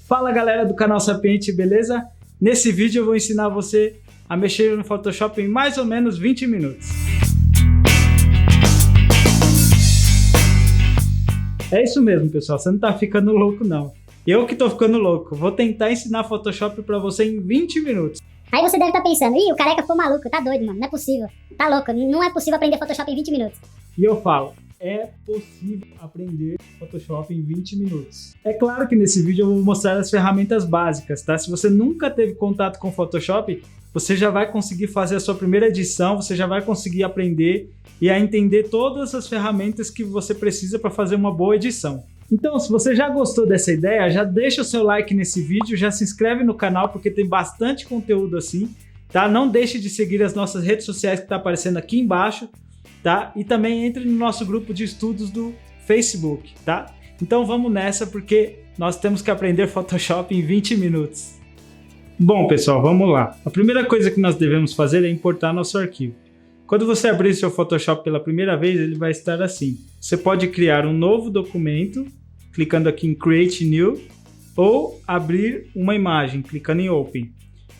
Fala galera do canal Sapiente, beleza? Nesse vídeo eu vou ensinar você a mexer no Photoshop em mais ou menos 20 minutos. É isso mesmo, pessoal, você não tá ficando louco não. Eu que tô ficando louco, vou tentar ensinar Photoshop pra você em 20 minutos. Aí você deve estar pensando, ih, o careca ficou maluco, tá doido, mano, não é possível. Tá louco, não é possível aprender Photoshop em 20 minutos. E eu falo, é possível aprender Photoshop em 20 minutos. É claro que nesse vídeo eu vou mostrar as ferramentas básicas, tá? Se você nunca teve contato com Photoshop, você já vai conseguir fazer a sua primeira edição, você já vai conseguir aprender e a entender todas as ferramentas que você precisa para fazer uma boa edição. Então, se você já gostou dessa ideia, já deixa o seu like nesse vídeo, já se inscreve no canal porque tem bastante conteúdo assim, tá? Não deixe de seguir as nossas redes sociais que está aparecendo aqui embaixo, tá? E também entre no nosso grupo de estudos do Facebook, tá? Então vamos nessa porque nós temos que aprender Photoshop em 20 minutos. Bom, pessoal, vamos lá. A primeira coisa que nós devemos fazer é importar nosso arquivo. Quando você abrir seu Photoshop pela primeira vez, ele vai estar assim. Você pode criar um novo documento, clicando aqui em Create New, ou abrir uma imagem, clicando em Open.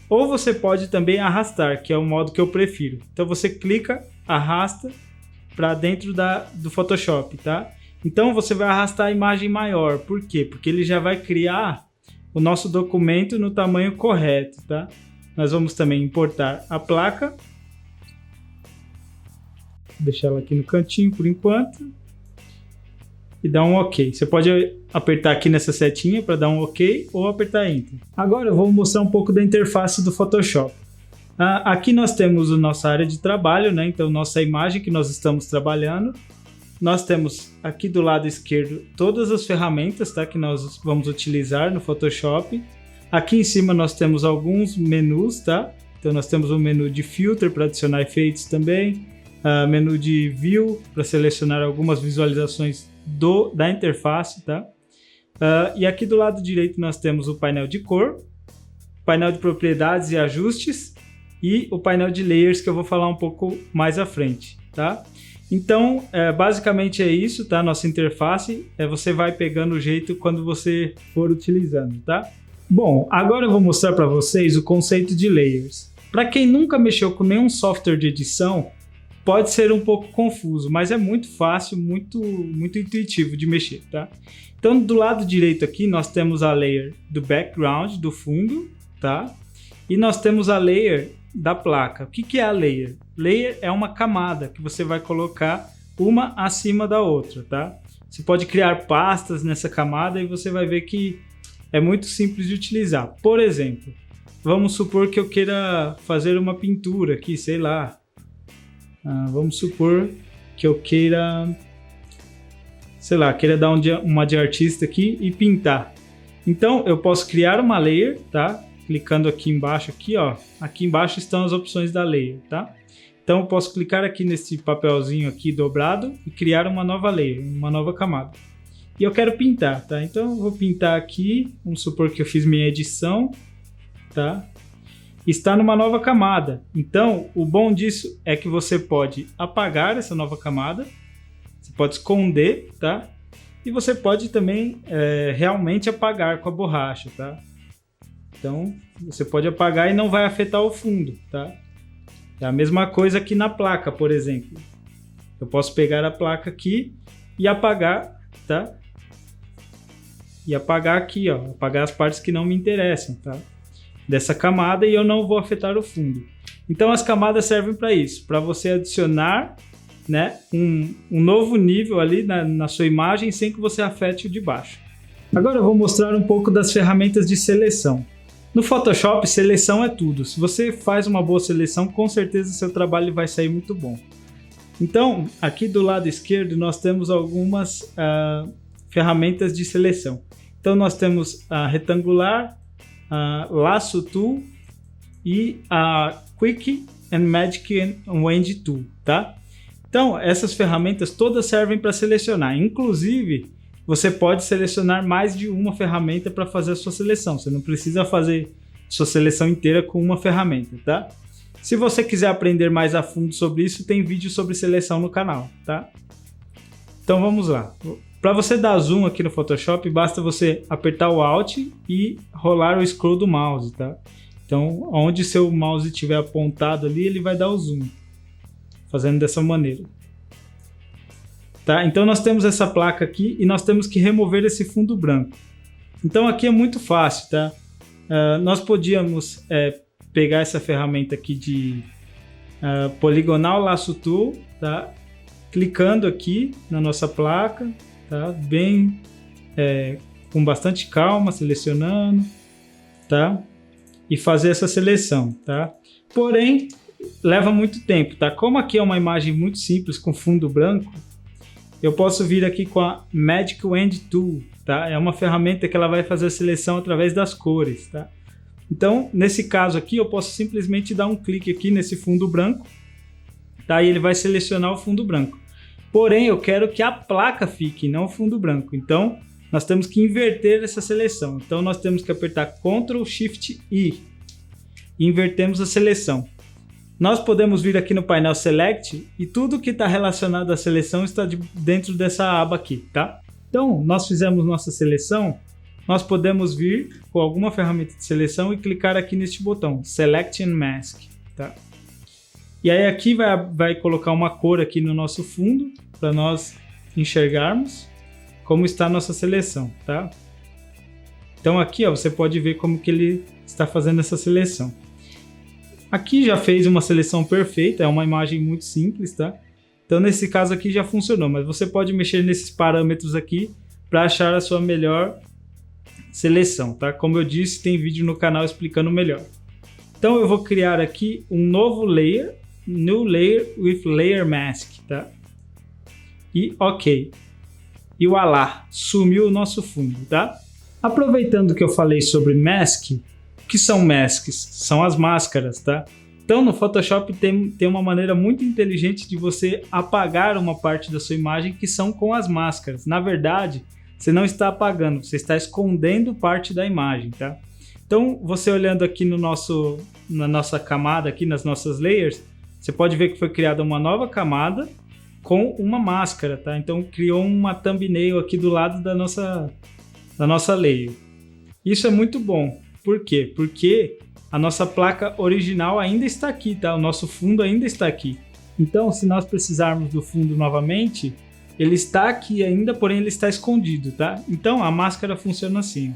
Ou você pode também arrastar, que é o modo que eu prefiro. Então você clica, arrasta para dentro do Photoshop, tá? Então você vai arrastar a imagem maior. Por quê? Porque ele já vai criar o nosso documento no tamanho correto, tá? Nós vamos também importar a placa. Vou deixar ela aqui no cantinho por enquanto. E dar um OK. Você pode apertar aqui nessa setinha para dar um OK ou apertar Enter. Agora eu vou mostrar um pouco da interface do Photoshop. Aqui nós temos a nossa área de trabalho, né? Então nossa imagem que nós estamos trabalhando. Nós temos aqui do lado esquerdo todas as ferramentas, tá? Que nós vamos utilizar no Photoshop. Aqui em cima nós temos alguns menus, tá? Então nós temos um menu de filtro para adicionar efeitos também. Menu de View para selecionar algumas visualizações da interface, tá? E aqui do lado direito nós temos o painel de cor, painel de propriedades e ajustes e o painel de layers que eu vou falar um pouco mais à frente, tá? Então, basicamente é isso, tá? Nossa interface, você vai pegando o jeito quando você for utilizando, tá? Bom, agora eu vou mostrar para vocês o conceito de layers. Para quem nunca mexeu com nenhum software de edição, pode ser um pouco confuso, mas é muito fácil, muito intuitivo de mexer, tá? Então, do lado direito aqui, nós temos a layer do background, do fundo, tá? E nós temos a layer da placa. O que é a layer? Layer é uma camada que você vai colocar uma acima da outra, tá? Você pode criar pastas nessa camada e você vai ver que é muito simples de utilizar. Por exemplo, vamos supor que eu queira fazer uma pintura aqui, sei lá. Vamos supor que eu queira, sei lá, dar uma de artista aqui e pintar. Então eu posso criar uma layer, tá? Clicando aqui embaixo, aqui, ó. Aqui embaixo estão as opções da layer, tá? Então eu posso clicar aqui nesse papelzinho aqui dobrado e criar uma nova layer, uma nova camada. E eu quero pintar, tá? Então eu vou pintar aqui, vamos supor que eu fiz minha edição, tá? Está numa nova camada. Então, o bom disso é que você pode apagar essa nova camada, você pode esconder, tá? E você pode também realmente apagar com a borracha, tá? Então, você pode apagar e não vai afetar o fundo, tá? É a mesma coisa aqui na placa, por exemplo. Eu posso pegar a placa aqui e apagar, tá? E apagar aqui, ó, apagar as partes que não me interessam, tá? Dessa camada e eu não vou afetar o fundo. Então as camadas servem para isso, para você adicionar, né, um novo nível ali na sua imagem sem que você afete o de baixo. Agora eu vou mostrar um pouco das ferramentas de seleção. No Photoshop, seleção é tudo. Se você faz uma boa seleção, com certeza seu trabalho vai sair muito bom. Então, aqui do lado esquerdo nós temos algumas ferramentas de seleção. Então nós temos a retangular, a Lasso Tool e a Quick and Magic and Wand Tool, tá? Então, essas ferramentas todas servem para selecionar. Inclusive, você pode selecionar mais de uma ferramenta para fazer a sua seleção. Você não precisa fazer sua seleção inteira com uma ferramenta, tá? Se você quiser aprender mais a fundo sobre isso, tem vídeo sobre seleção no canal, tá? Então vamos lá. Para você dar zoom aqui no Photoshop, basta você apertar o Alt e rolar o scroll do mouse, tá? Então, onde seu mouse estiver apontado ali, ele vai dar o zoom, fazendo dessa maneira. Tá? Então, nós temos essa placa aqui e nós temos que remover esse fundo branco. Então, aqui é muito fácil, tá? Nós podíamos pegar essa ferramenta aqui de Poligonal Lasso Tool, tá? Clicando aqui na nossa placa, tá? Bem, com bastante calma, selecionando, tá? E fazer essa seleção, tá? Porém, leva muito tempo, tá? Como aqui é uma imagem muito simples com fundo branco, eu posso vir aqui com a Magic Wand Tool, tá? É uma ferramenta que ela vai fazer a seleção através das cores, tá? Então, nesse caso aqui, eu posso simplesmente dar um clique aqui nesse fundo branco, tá? E ele vai selecionar o fundo branco. Porém, eu quero que a placa fique, não o fundo branco. Então, nós temos que inverter essa seleção. Então, nós temos que apertar Ctrl Shift I e invertemos a seleção. Nós podemos vir aqui no painel Select e tudo que está relacionado à seleção está dentro dessa aba aqui, tá? Então, nós fizemos nossa seleção, nós podemos vir com alguma ferramenta de seleção e clicar aqui neste botão, Select and Mask, tá? E aí aqui vai colocar uma cor aqui no nosso fundo para nós enxergarmos como está a nossa seleção, tá? Então aqui, ó, você pode ver como que ele está fazendo essa seleção. Aqui já fez uma seleção perfeita, é uma imagem muito simples, tá? Então nesse caso aqui já funcionou, mas você pode mexer nesses parâmetros aqui para achar a sua melhor seleção, tá? Como eu disse, tem vídeo no canal explicando melhor. Então eu vou criar aqui um novo layer, New Layer with Layer Mask, tá? E OK. E voilá, sumiu o nosso fundo, tá? Aproveitando que eu falei sobre mask, o que são masks? São as máscaras, tá? Então no Photoshop tem uma maneira muito inteligente de você apagar uma parte da sua imagem que são com as máscaras. Na verdade, você não está apagando, você está escondendo parte da imagem, tá? Então você olhando aqui na nossa camada, aqui nas nossas layers, você pode ver que foi criada uma nova camada com uma máscara, tá? Então criou uma thumbnail aqui do lado da nossa layer. Isso é muito bom. Por quê? Porque a nossa placa original ainda está aqui, tá? O nosso fundo ainda está aqui. Então, se nós precisarmos do fundo novamente, ele está aqui ainda, porém ele está escondido, tá? Então a máscara funciona assim.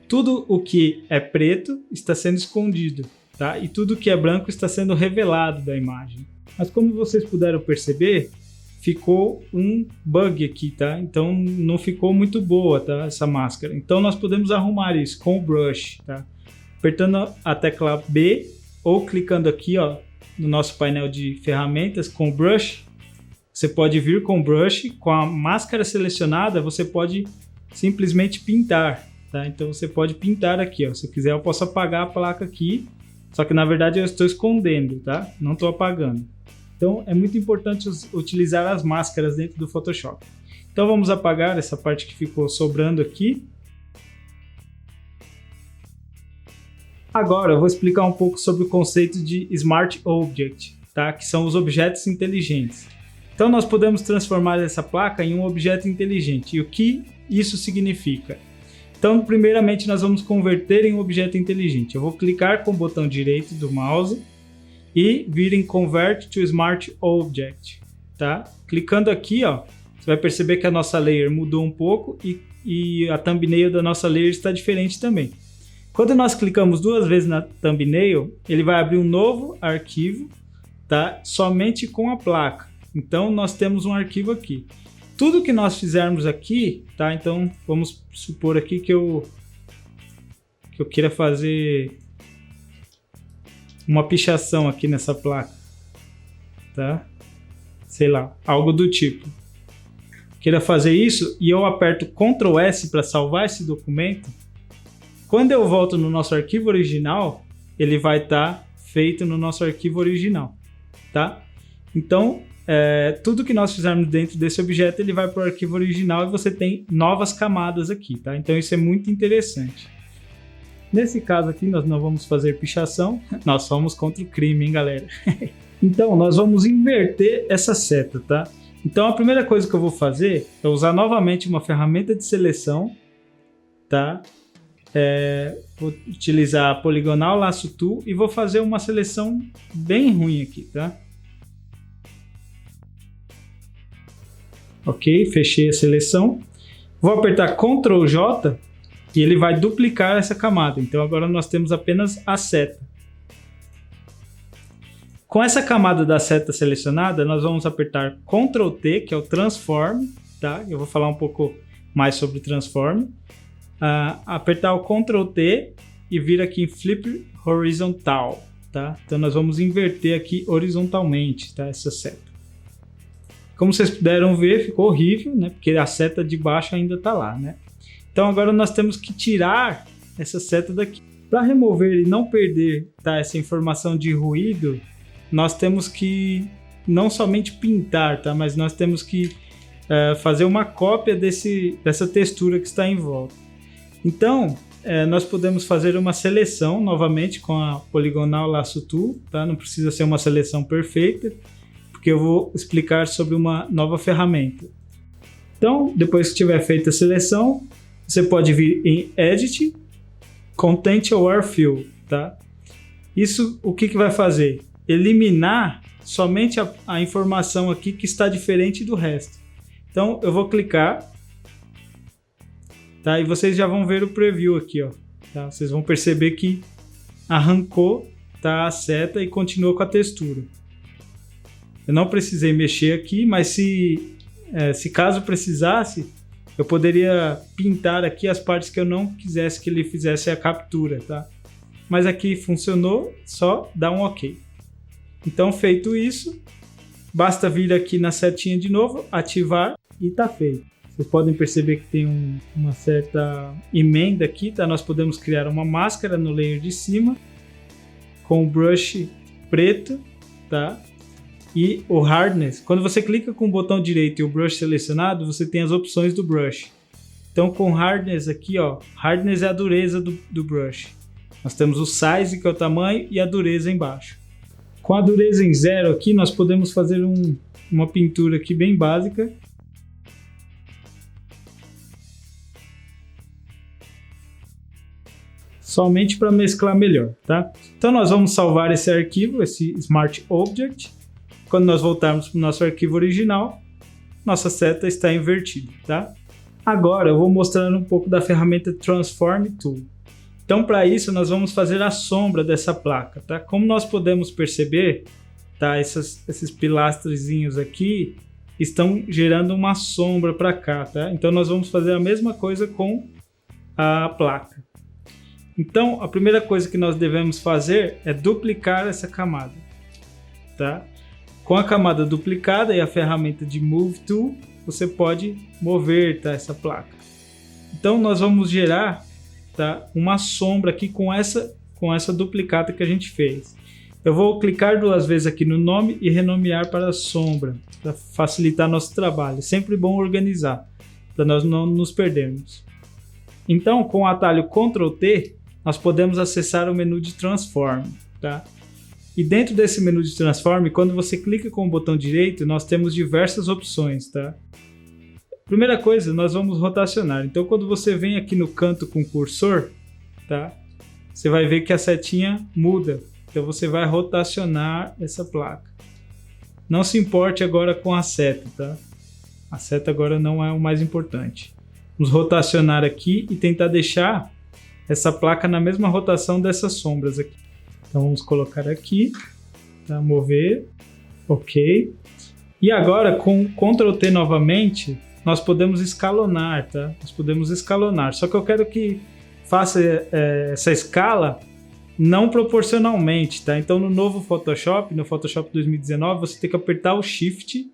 Tudo o que é preto está sendo escondido, tá? E tudo que é branco está sendo revelado da imagem. Mas como vocês puderam perceber, ficou um bug aqui, tá? Então não ficou muito boa, tá? Essa máscara. Então nós podemos arrumar isso com o brush, tá? Apertando a tecla B ou clicando aqui, ó, no nosso painel de ferramentas com o brush. Você pode vir com o brush, com a máscara selecionada, você pode simplesmente pintar, tá? Então você pode pintar aqui, ó. Se eu quiser eu posso apagar a placa aqui, só que na verdade eu estou escondendo, tá? Não estou apagando. Então é muito importante utilizar as máscaras dentro do Photoshop. Então vamos apagar essa parte que ficou sobrando aqui. Agora eu vou explicar um pouco sobre o conceito de Smart Object, tá? Que são os objetos inteligentes. Então nós podemos transformar essa placa em um objeto inteligente. E o que isso significa? Então primeiramente nós vamos converter em um objeto inteligente. Eu vou clicar com o botão direito do mouse e vir em Convert to Smart Object, tá? Clicando aqui, ó, você vai perceber que a nossa layer mudou um pouco e a thumbnail da nossa layer está diferente também. Quando nós clicamos duas vezes na thumbnail, ele vai abrir um novo arquivo, tá? Somente com a placa. Então nós temos um arquivo aqui. Tudo que nós fizermos aqui, tá? Então vamos supor aqui que eu queira fazer uma pichação aqui nessa placa, tá? Sei lá, algo do tipo. Queira fazer isso e eu aperto Ctrl S para salvar esse documento. Quando eu volto no nosso arquivo original, ele vai estar feito no nosso arquivo original, tá? Então, tudo que nós fizermos dentro desse objeto, ele vai para o arquivo original e você tem novas camadas aqui, tá? Então isso é muito interessante. Nesse caso aqui, nós não vamos fazer pichação, nós somos contra o crime, hein, galera? Então, nós vamos inverter essa seta, tá? Então a primeira coisa que eu vou fazer é usar novamente uma ferramenta de seleção, tá? Vou utilizar a Poligonal Lasso Tool e vou fazer uma seleção bem ruim aqui, tá? Ok, fechei a seleção. Vou apertar Ctrl J e ele vai duplicar essa camada. Então agora nós temos apenas a seta. Com essa camada da seta selecionada, nós vamos apertar Ctrl T, que é o Transform, tá? Eu vou falar um pouco mais sobre Transform. Apertar o Ctrl T e vir aqui em Flip Horizontal, tá? Então nós vamos inverter aqui horizontalmente, tá? Essa seta. Como vocês puderam ver, ficou horrível, né? Porque a seta de baixo ainda está lá, né? Então agora nós temos que tirar essa seta daqui. Para remover e não perder, tá, essa informação de ruído, nós temos que não somente pintar, tá? Mas nós temos que fazer uma cópia dessa textura que está em volta. Então, nós podemos fazer uma seleção novamente com a Poligonal Lasso Tool, tá? Não precisa ser uma seleção perfeita, porque eu vou explicar sobre uma nova ferramenta. Então, depois que tiver feita a seleção, você pode vir em Edit, Content Aware Fill, tá? Isso o que vai fazer? Eliminar somente a informação aqui que está diferente do resto. Então, eu vou clicar, tá? E vocês já vão ver o preview aqui, ó, tá? Vocês vão perceber que arrancou, tá, a seta e continua com a textura. Eu não precisei mexer aqui, mas se caso precisasse, eu poderia pintar aqui as partes que eu não quisesse que ele fizesse a captura, tá? Mas aqui funcionou, só dá um OK. Então, feito isso, basta vir aqui na setinha de novo, ativar e tá feito. Vocês podem perceber que tem uma certa emenda aqui, tá? Nós podemos criar uma máscara no layer de cima com o brush preto, tá? E o Hardness, quando você clica com o botão direito e o brush selecionado, você tem as opções do brush. Então com Hardness aqui, ó, Hardness é a dureza do brush. Nós temos o Size, que é o tamanho, e a dureza embaixo. Com a dureza em 0 aqui, nós podemos fazer uma pintura aqui bem básica. Somente para mesclar melhor, tá? Então nós vamos salvar esse arquivo, esse Smart Object. Quando nós voltarmos para o nosso arquivo original, nossa seta está invertida, tá? Agora eu vou mostrar um pouco da ferramenta Transform Tool. Então, para isso, nós vamos fazer a sombra dessa placa, tá? Como nós podemos perceber, tá? Esses pilastrezinhos aqui estão gerando uma sombra para cá, tá? Então, nós vamos fazer a mesma coisa com a placa. Então, a primeira coisa que nós devemos fazer é duplicar essa camada, tá? Com a camada duplicada e a ferramenta de Move Tool, você pode mover, tá, essa placa. Então nós vamos gerar, tá, uma sombra aqui com essa duplicata que a gente fez. Eu vou clicar 2 vezes aqui no nome e renomear para sombra, para facilitar nosso trabalho. Sempre bom organizar, para nós não nos perdermos. Então com o atalho Ctrl T, nós podemos acessar o menu de Transform, tá? E dentro desse menu de Transform, quando você clica com o botão direito, nós temos diversas opções, tá? Primeira coisa, nós vamos rotacionar. Então, quando você vem aqui no canto com o cursor, tá? Você vai ver que a setinha muda. Então, você vai rotacionar essa placa. Não se importe agora com a seta, tá? A seta agora não é o mais importante. Vamos rotacionar aqui e tentar deixar essa placa na mesma rotação dessas sombras aqui. Então vamos colocar aqui, tá? Mover, ok. E agora com Ctrl T novamente, nós podemos escalonar, tá? Nós podemos escalonar, só que eu quero que faça essa escala não proporcionalmente, tá? Então no novo Photoshop, no Photoshop 2019, você tem que apertar o Shift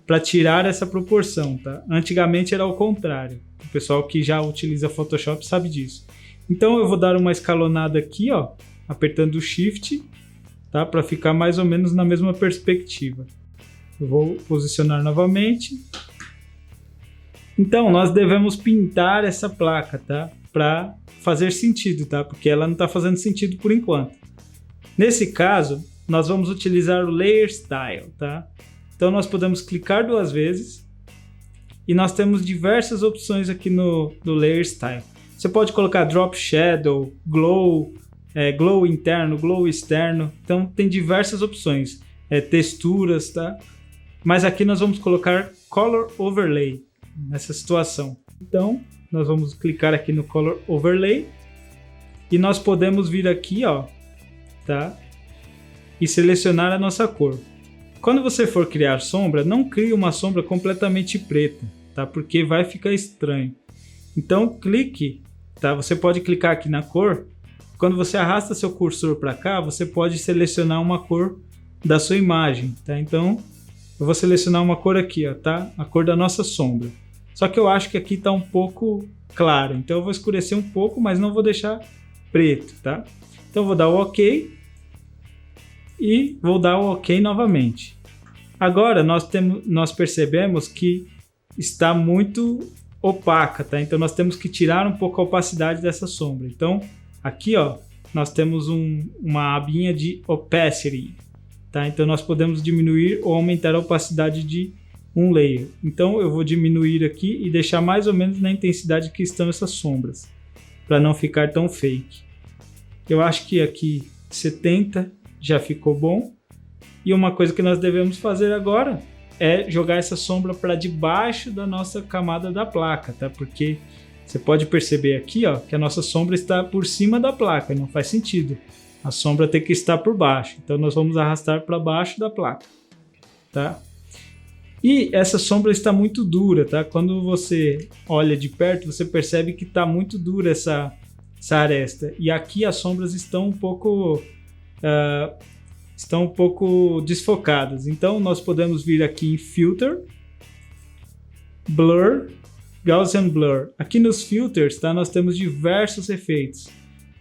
para tirar essa proporção, tá? Antigamente era o contrário, o pessoal que já utiliza Photoshop sabe disso. Então eu vou dar uma escalonada aqui, ó, apertando o Shift, tá? Para ficar mais ou menos na mesma perspectiva. Eu vou posicionar novamente. Então, nós devemos pintar essa placa, tá? Para fazer sentido, tá? Porque ela não está fazendo sentido por enquanto. Nesse caso, nós vamos utilizar o Layer Style, tá? Então nós podemos clicar 2 vezes e nós temos diversas opções aqui no Layer Style. Você pode colocar Drop Shadow, Glow, Glow interno, Glow externo. Então tem diversas opções, texturas, tá? Mas aqui nós vamos colocar Color Overlay nessa situação. Então nós vamos clicar aqui no Color Overlay e nós podemos vir aqui, ó, tá? E selecionar a nossa cor. Quando você for criar sombra, não crie uma sombra completamente preta, tá? Porque vai ficar estranho. Então clique, tá? Você pode clicar aqui na cor. Quando você arrasta seu cursor para cá, você pode selecionar uma cor da sua imagem, tá? Então eu vou selecionar uma cor aqui, ó, tá? A cor da nossa sombra. Só que eu acho que aqui está um pouco claro, então eu vou escurecer um pouco, mas não vou deixar preto, tá? Então eu vou dar o OK e vou dar o OK novamente. Agora nós percebemos que está muito opaca, tá? Então nós temos que tirar um pouco a opacidade dessa sombra. Então aqui, ó, nós temos uma abinha de opacity, tá? Então nós podemos diminuir ou aumentar a opacidade de um layer. Então eu vou diminuir aqui e deixar mais ou menos na intensidade que estão essas sombras, para não ficar tão fake. Eu acho que aqui 70 já ficou bom. E uma coisa que nós devemos fazer agora é jogar essa sombra para debaixo da nossa camada da placa, tá? Porque você pode perceber aqui, ó, que a nossa sombra está por cima da placa, não faz sentido. A sombra tem que estar por baixo. Então nós vamos arrastar para baixo da placa, tá? E essa sombra está muito dura, tá? Quando você olha de perto, você percebe que está muito dura essa aresta. E aqui as sombras estão um pouco desfocadas. Então nós podemos vir aqui em Filter, Blur, Gaussian Blur. Aqui nos filters, tá? Nós temos diversos efeitos.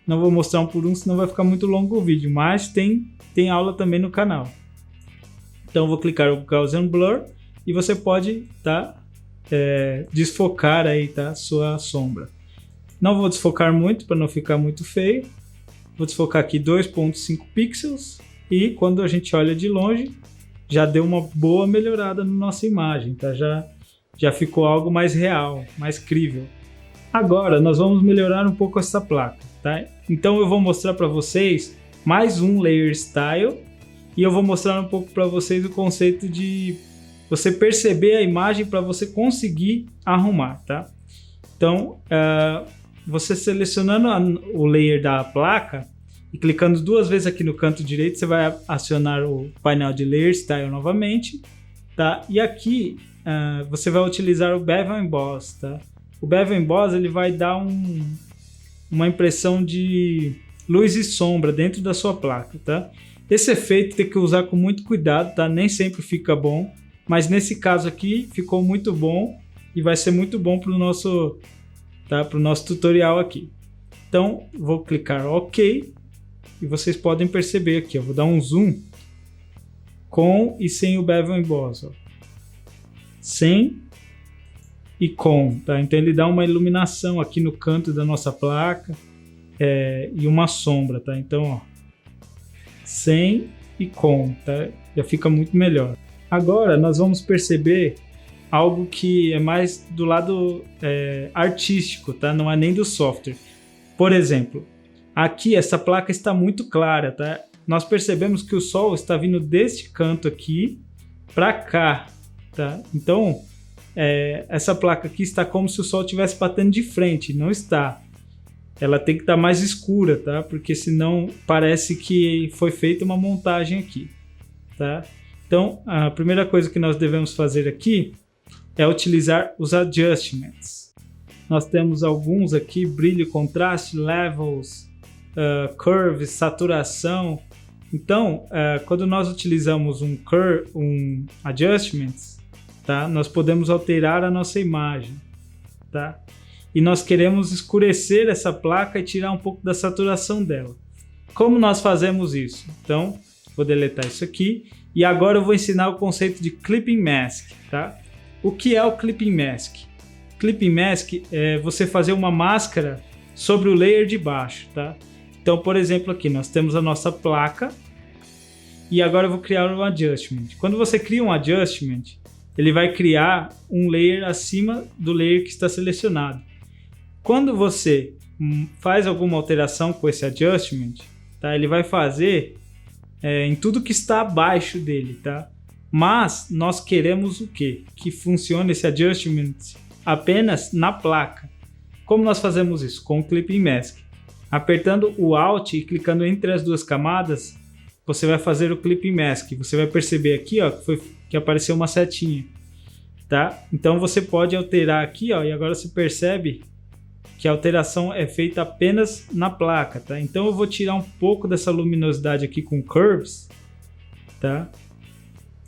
Não vou mostrar um por um, senão vai ficar muito longo o vídeo, mas tem aula também no canal. Então eu vou clicar no Gaussian Blur e você pode, tá, desfocar aí, tá, sua sombra. Não vou desfocar muito para não ficar muito feio. Vou desfocar aqui 2.5 pixels e quando a gente olha de longe já deu uma boa melhorada na nossa imagem, tá? Já ficou algo mais real, mais crível. Agora nós vamos melhorar um pouco essa placa, tá? Então eu vou mostrar para vocês mais um Layer Style e eu vou mostrar um pouco para vocês o conceito de você perceber a imagem para você conseguir arrumar, tá? Então você selecionando o layer da placa e clicando 2 vezes aqui no canto direito, você vai acionar o painel de Layer Style novamente, tá? E aqui você vai utilizar o Bevel Emboss, tá? O Bevel Emboss ele vai dar uma impressão de luz e sombra dentro da sua placa, tá? Esse efeito tem que usar com muito cuidado, tá? Nem sempre fica bom, mas nesse caso aqui ficou muito bom e vai ser muito bom para o nosso, tá? Para o nosso tutorial aqui. Então vou clicar OK e vocês podem perceber aqui, eu vou dar um zoom com e sem o Bevel Emboss, ó. Sem e com, tá? Então ele dá uma iluminação aqui no canto da nossa placa e uma sombra, tá? Então, ó, sem e com, tá? Já fica muito melhor. Agora nós vamos perceber algo que é mais do lado artístico, tá? Não é nem do software. Por exemplo, aqui essa placa está muito clara, tá? Nós percebemos que o sol está vindo deste canto aqui para cá, tá? Então essa placa aqui está como se o sol estivesse batendo de frente, não está. Ela tem que estar mais escura, tá? Porque senão parece que foi feita uma montagem aqui, tá? Então a primeira coisa que nós devemos fazer aqui é utilizar os adjustments. Nós temos alguns aqui: brilho, contraste, levels, curves, saturação. Então quando nós utilizamos um adjustments, tá? Nós podemos alterar a nossa imagem, tá? E nós queremos escurecer essa placa e tirar um pouco da saturação dela. Como nós fazemos isso? Então, vou deletar isso aqui e agora eu vou ensinar o conceito de Clipping Mask, tá? O que é o Clipping Mask? Clipping Mask é você fazer uma máscara sobre o layer de baixo, tá? Então, por exemplo, aqui nós temos a nossa placa e agora eu vou criar um adjustment. Quando você cria um adjustment, ele vai criar um layer acima do layer que está selecionado. Quando você faz alguma alteração com esse adjustment, tá? Ele vai fazer em tudo que está abaixo dele, tá? Mas nós queremos o quê? Que funcione esse adjustment apenas na placa. Como nós fazemos isso? Com o Clipping Mask. Apertando o Alt e clicando entre as duas camadas, você vai fazer o Clipping Mask. Você vai perceber aqui, ó, que apareceu uma setinha, tá? Então você pode alterar aqui, ó, e agora você percebe que a alteração é feita apenas na placa, tá? Então eu vou tirar um pouco dessa luminosidade aqui com Curves, tá?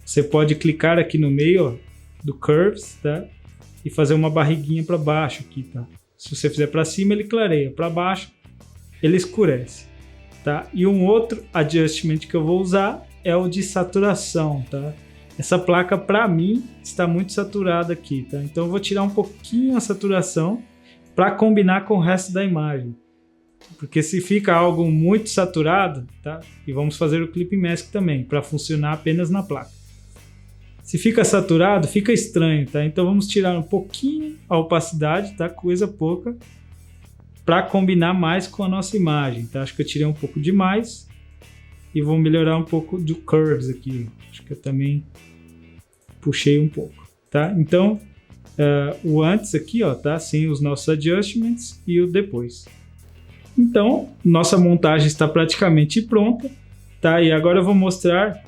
Você pode clicar aqui no meio, ó, do Curves, tá? E fazer uma barriguinha para baixo aqui, tá? Se você fizer para cima, ele clareia, para baixo ele escurece, tá? E um outro adjustment que eu vou usar é o de saturação, tá? Essa placa para mim está muito saturada aqui, tá? Então eu vou tirar um pouquinho a saturação para combinar com o resto da imagem, porque se fica algo muito saturado, tá? E vamos fazer o Clipping Mask também para funcionar apenas na placa. Se fica saturado, fica estranho, tá? Então vamos tirar um pouquinho a opacidade, tá? Coisa pouca, para combinar mais com a nossa imagem, tá? Acho que eu tirei um pouco demais e vou melhorar um pouco do Curves aqui. Acho que eu também puxei um pouco, tá? Então o antes aqui, ó, tá? Sem os nossos adjustments e o depois. Então nossa montagem está praticamente pronta, tá? E agora eu vou mostrar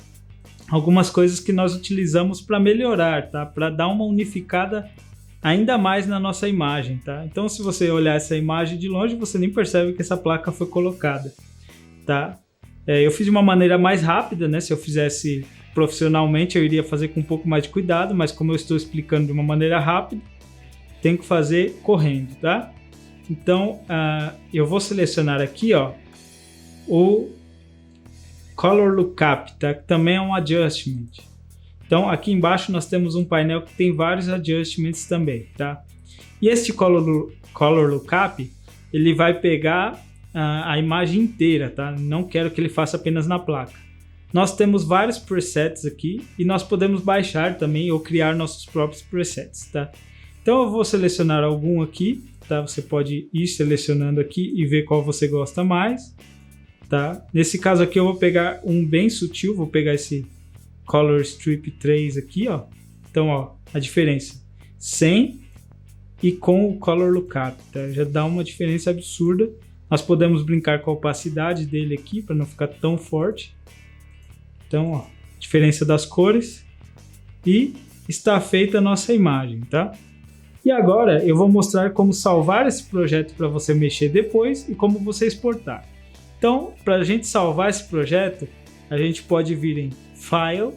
algumas coisas que nós utilizamos para melhorar, tá? Para dar uma unificada ainda mais na nossa imagem, tá? Então se você olhar essa imagem de longe, você nem percebe que essa placa foi colocada, tá? Eu fiz de uma maneira mais rápida, né? Se eu fizesse profissionalmente, eu iria fazer com um pouco mais de cuidado, mas como eu estou explicando de uma maneira rápida, tenho que fazer correndo, tá? Então eu vou selecionar aqui, ó, o Color Lookup, tá? Que também é um adjustment. Então aqui embaixo nós temos um painel que tem vários adjustments também, tá? E este Color Lookup, ele vai pegar a imagem inteira, tá? Não quero que ele faça apenas na placa. Nós temos vários presets aqui e nós podemos baixar também ou criar nossos próprios presets, tá? Então eu vou selecionar algum aqui, tá? Você pode ir selecionando aqui e ver qual você gosta mais, tá? Nesse caso aqui eu vou pegar um bem sutil, vou pegar esse Color Strip 3 aqui, ó. Então, ó, a diferença sem e com o Color Lookup, tá? Já dá uma diferença absurda. Nós podemos brincar com a opacidade dele aqui para não ficar tão forte. Então, ó, diferença das cores e está feita a nossa imagem, tá? E agora eu vou mostrar como salvar esse projeto para você mexer depois e como você exportar. Então, para a gente salvar esse projeto, a gente pode vir em File,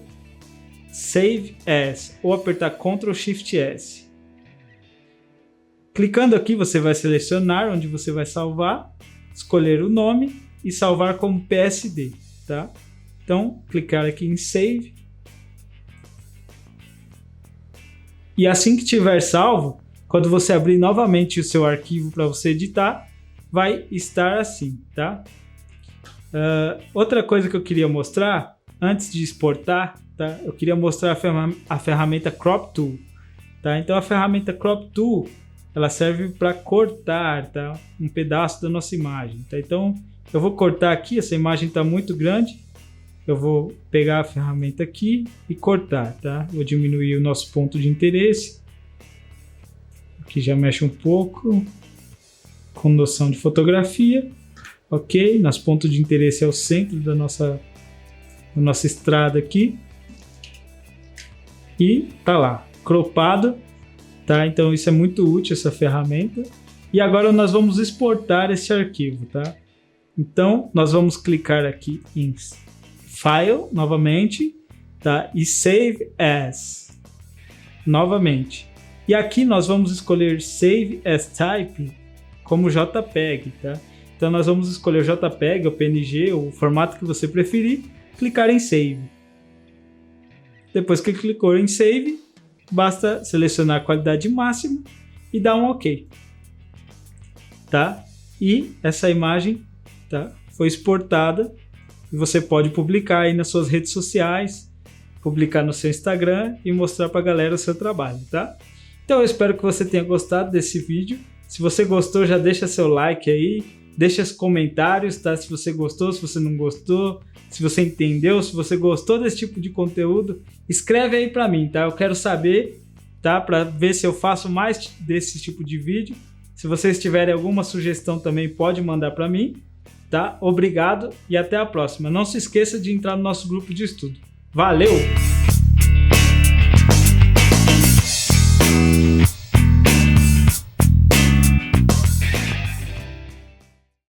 Save As ou apertar Ctrl Shift S. Clicando aqui, você vai selecionar onde você vai salvar, escolher o nome e salvar como PSD, tá? Então, clicar aqui em Save. E assim que tiver salvo, quando você abrir novamente o seu arquivo para você editar, vai estar assim, tá? Outra coisa que eu queria mostrar, antes de exportar, tá? Eu queria mostrar a ferramenta Crop Tool, tá? Então a ferramenta Crop Tool, ela serve para cortar, tá? Um pedaço da nossa imagem, tá? Então eu vou cortar aqui, essa imagem está muito grande, eu vou pegar a ferramenta aqui e cortar, tá? Vou diminuir o nosso ponto de interesse, aqui já mexe um pouco, com noção de fotografia, ok? Nosso ponto de interesse é o centro da nossa estrada aqui, e tá lá, cropado, tá? Então isso é muito útil, essa ferramenta. E agora nós vamos exportar esse arquivo, tá? Então nós vamos clicar aqui em File novamente, tá? E Save As novamente. E aqui nós vamos escolher Save As Type como JPEG, tá? Então nós vamos escolher o JPEG, o PNG, o formato que você preferir, clicar em Save. Depois que clicou em Save, basta selecionar a qualidade máxima e dar um OK, tá? E essa imagem, tá, foi exportada e você pode publicar aí nas suas redes sociais, publicar no seu Instagram e mostrar para a galera o seu trabalho, tá? Então eu espero que você tenha gostado desse vídeo. Se você gostou, já deixa seu like aí, deixa os comentários, tá? Se você gostou, se você não gostou, se você entendeu, se você gostou desse tipo de conteúdo, escreve aí para mim, tá? Eu quero saber, tá? Para ver se eu faço mais desse tipo de vídeo. Se vocês tiverem alguma sugestão também, pode mandar para mim, tá? Obrigado e até a próxima. Não se esqueça de entrar no nosso grupo de estudo. Valeu!